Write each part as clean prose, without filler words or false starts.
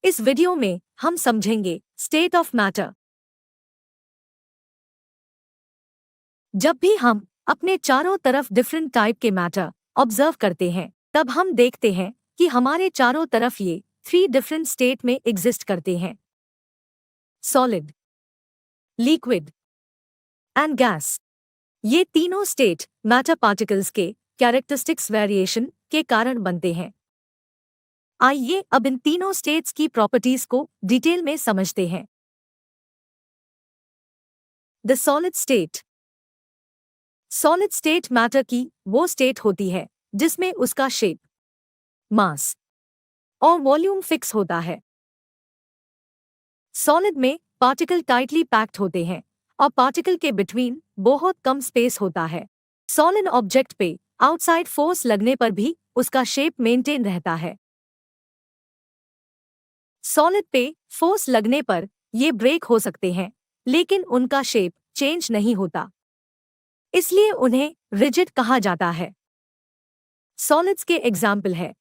इस वीडियो में हम समझेंगे स्टेट ऑफ मैटर। जब भी हम अपने चारों तरफ डिफरेंट टाइप के मैटर ऑब्जर्व करते हैं, तब हम देखते हैं कि हमारे चारों तरफ ये 3 डिफरेंट स्टेट में एग्जिस्ट करते हैं: सॉलिड, लिक्विड एंड गैस। ये तीनों स्टेट मैटर पार्टिकल्स के कैरेक्टरिस्टिक्स वेरिएशन के कारण बनते हैं। आइए अब इन तीनों स्टेट्स की प्रॉपर्टीज को डिटेल में समझते हैं। The solid state. Solid state matter की वो स्टेट होती है जिसमें उसका शेप, मास और वॉल्यूम फिक्स होता है। सॉलिड में पार्टिकल टाइटली पैक्ड होते हैं और पार्टिकल के बिटवीन बहुत कम स्पेस होता है। सॉलिड ऑब्जेक्ट पे आउटसाइड फोर्स लगने पर भी उसका शेप मेंटेन रहता है। सॉलिड पे फोर्स लगने पर ये ब्रेक हो सकते हैं, लेकिन उनका शेप चेंज नहीं होता, इसलिए उन्हें रिजिड कहा जाता है। सॉलिड्स के एग्जाम्पल है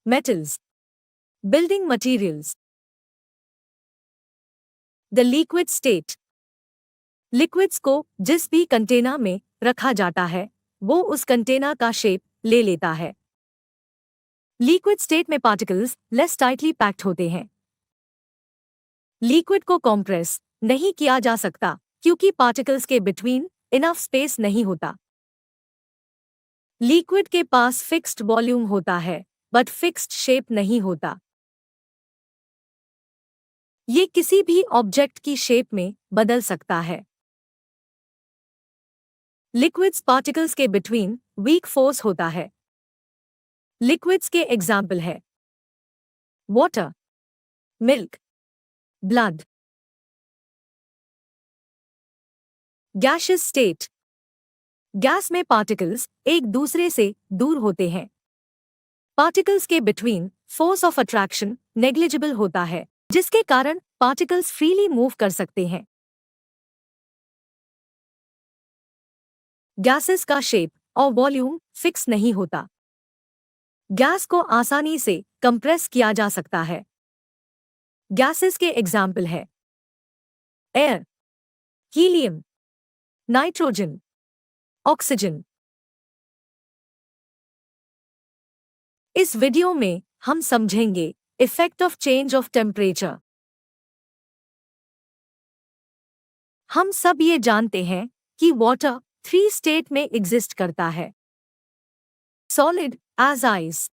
metals, building materials. The liquid state. Liquids को जिस भी कंटेनर में रखा जाता है वो उस कंटेनर का शेप ले लेता है। लिक्विड स्टेट में पार्टिकल्स लेस टाइटली पैक्ड होते हैं। लिक्विड को कॉम्प्रेस नहीं किया जा सकता क्योंकि पार्टिकल्स के बिटवीन इनफ स्पेस नहीं होता। लिक्विड के पास फिक्स्ड वॉल्यूम होता है बट फिक्स्ड शेप नहीं होता। ये किसी भी ऑब्जेक्ट की शेप में बदल सकता है। लिक्विड्स पार्टिकल्स के बिटवीन वीक फोर्स होता है। लिक्विड्स के एग्जाम्पल है water, milk, blood. Gaseous state. Gas में पार्टिकल्स एक दूसरे से दूर होते हैं। पार्टिकल्स के between force of attraction negligible होता है, जिसके कारण पार्टिकल्स फ्रीली मूव कर सकते हैं। गैसेस का शेप और वॉल्यूम फिक्स नहीं होता। गैस को आसानी से कंप्रेस किया जा सकता है। गैसेस के एग्जाम्पल है एयर, हीलियम, नाइट्रोजन, ऑक्सीजन। इस वीडियो में हम समझेंगे effect of change of temperature. हम सब ये जानते हैं कि वाटर 3 स्टेट में एग्जिस्ट करता है: solid as ice,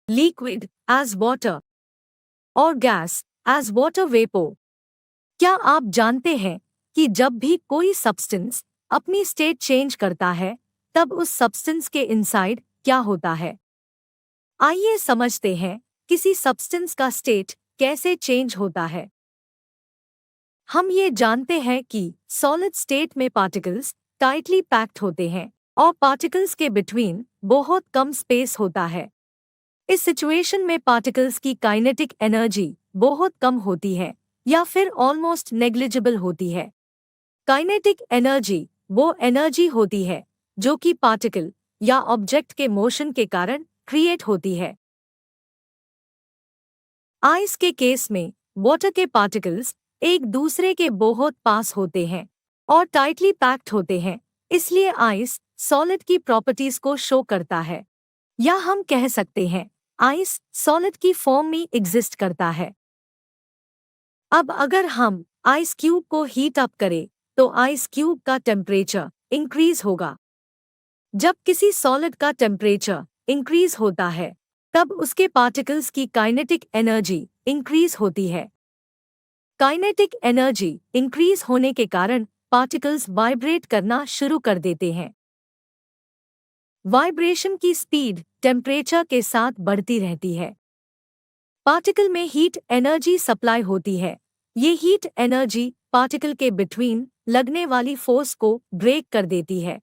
liquid as water और गैस एज वाटर वेपर। क्या आप जानते हैं कि जब भी कोई सब्सटेंस अपनी स्टेट चेंज करता है तब उस सब्सटेंस के इनसाइड क्या होता है? आइए समझते हैं किसी सब्सटेंस का स्टेट कैसे चेंज होता है। हम ये जानते हैं कि सॉलिड स्टेट में पार्टिकल्स टाइटली पैक्ड होते हैं और पार्टिकल्स के बिटवीन बहुत कम स्पेस होता है। इस सिचुएशन में पार्टिकल्स की काइनेटिक एनर्जी बहुत कम होती है या फिर ऑलमोस्ट नेग्लिजिबल होती है। काइनेटिक एनर्जी वो एनर्जी होती है जो कि पार्टिकल या ऑब्जेक्ट के मोशन के कारण क्रिएट होती है। आइस के केस में वाटर के पार्टिकल्स एक दूसरे के बहुत पास होते हैं और टाइटली पैक्ड होते हैं, इसलिए आइस सॉलिड की प्रॉपर्टीज को शो करता है। या हम कह सकते हैं आइस सॉलिड की फॉर्म में एग्जिस्ट करता है। अब अगर हम आइस क्यूब को हीट अप करें तो आइस क्यूब का टेम्परेचर इंक्रीज होगा। जब किसी सॉलिड का टेम्परेचर इंक्रीज होता है तब उसके पार्टिकल्स की काइनेटिक एनर्जी इंक्रीज होती है। काइनेटिक एनर्जी इंक्रीज होने के कारण पार्टिकल्स वाइब्रेट करना शुरू कर देते हैं। वाइब्रेशन की स्पीड टेम्परेचर के साथ बढ़ती रहती है। पार्टिकल में हीट एनर्जी सप्लाई होती है। ये हीट एनर्जी पार्टिकल के बिटवीन लगने वाली फोर्स को ब्रेक कर देती है,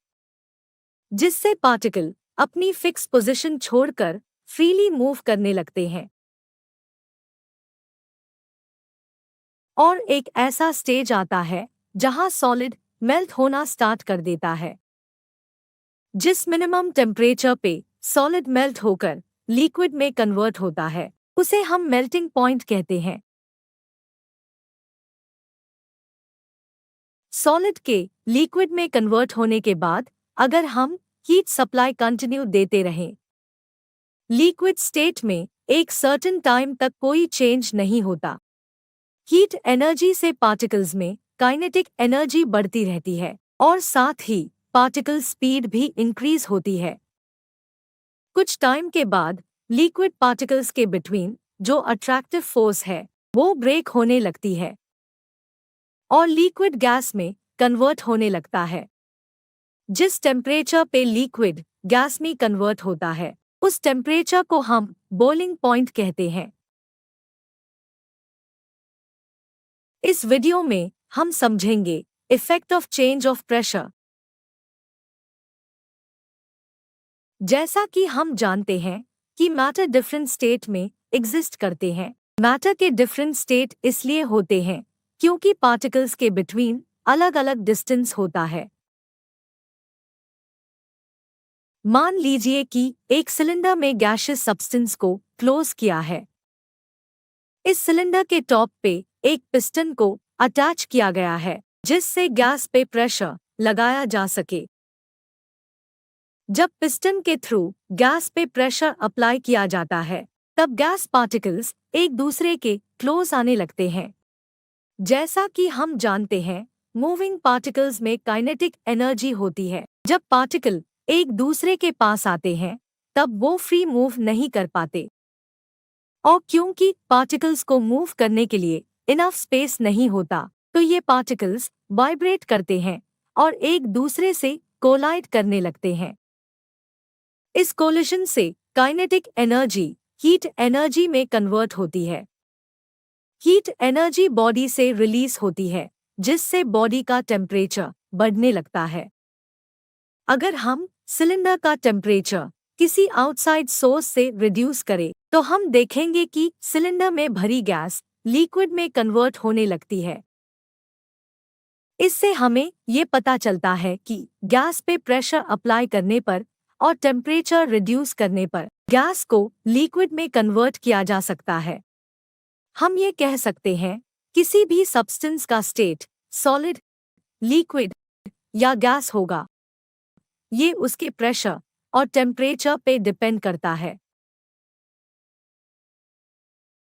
जिससे पार्टिकल अपनी फिक्स पोजीशन छोड़कर फ्रीली मूव करने लगते हैं। और एक ऐसा स्टेज आता है जहां सॉलिड मेल्ट होना स्टार्ट कर देता है। जिस मिनिमम टेम्परेचर पे सॉलिड मेल्ट होकर लिक्विड में कन्वर्ट होता है उसे हम मेल्टिंग पॉइंट कहते हैं। सॉलिड के लिक्विड में कन्वर्ट होने के बाद अगर हम हीट सप्लाई कंटिन्यू देते रहें, लिक्विड स्टेट में एक सर्टेन टाइम तक कोई चेंज नहीं होता। हीट एनर्जी से पार्टिकल्स में काइनेटिक एनर्जी बढ़ती रहती है और साथ ही पार्टिकल स्पीड भी इंक्रीज होती है। कुछ टाइम के बाद लिक्विड पार्टिकल्स के बिटवीन जो अट्रैक्टिव फोर्स है वो ब्रेक होने लगती है और लिक्विड गैस में कन्वर्ट होने लगता है। जिस टेम्परेचर पे लिक्विड गैस में कन्वर्ट होता है उस टेम्परेचर को हम बॉइलिंग पॉइंट कहते हैं। इस वीडियो में हम समझेंगे effect of change of pressure. जैसा कि हम जानते हैं कि मैटर डिफरेंट स्टेट में एग्जिस्ट करते हैं। मैटर के डिफरेंट स्टेट इसलिए होते हैं क्योंकि पार्टिकल्स के बिटवीन अलग अलग डिस्टेंस होता है। मान लीजिए कि एक सिलेंडर में गैसियस सब्सटेंस को क्लोज किया है। इस सिलेंडर के टॉप पे एक पिस्टन को अटैच किया गया है जिससे गैस पे प्रेशर लगाया जा सके। जब पिस्टन के थ्रू गैस पे प्रेशर अप्लाई किया जाता है तब गैस पार्टिकल्स एक दूसरे के क्लोज आने लगते हैं। जैसा कि हम जानते हैं मूविंग पार्टिकल्स में काइनेटिक एनर्जी होती है। जब पार्टिकल एक दूसरे के पास आते हैं तब वो फ्री मूव नहीं कर पाते और क्योंकि पार्टिकल्स को मूव करने के लिए इनफ स्पेस नहीं होता तो ये पार्टिकल्स वाइब्रेट करते हैं और एक दूसरे से कोलाइड करने लगते हैं। इस कोलिशन से काइनेटिक एनर्जी हीट एनर्जी में कन्वर्ट होती है। हीट एनर्जी बॉडी से रिलीज होती है जिससे बॉडी का टेम्परेचर बढ़ने लगता है। अगर हम सिलेंडर का टेम्परेचर किसी आउटसाइड सोर्स से रिड्यूस करें तो हम देखेंगे कि सिलेंडर में भरी गैस लिक्विड में कन्वर्ट होने लगती है। इससे हमें ये पता चलता है कि गैस पे प्रेशर अप्लाई करने पर और टेम्परेचर रिड्यूस करने पर गैस को लिक्विड में कन्वर्ट किया जा सकता है। हम ये कह सकते हैं किसी भी सब्सटेंस का स्टेट सॉलिड, लिक्विड या गैस होगा। ये उसके प्रेशर और टेम्परेचर पे डिपेंड करता है।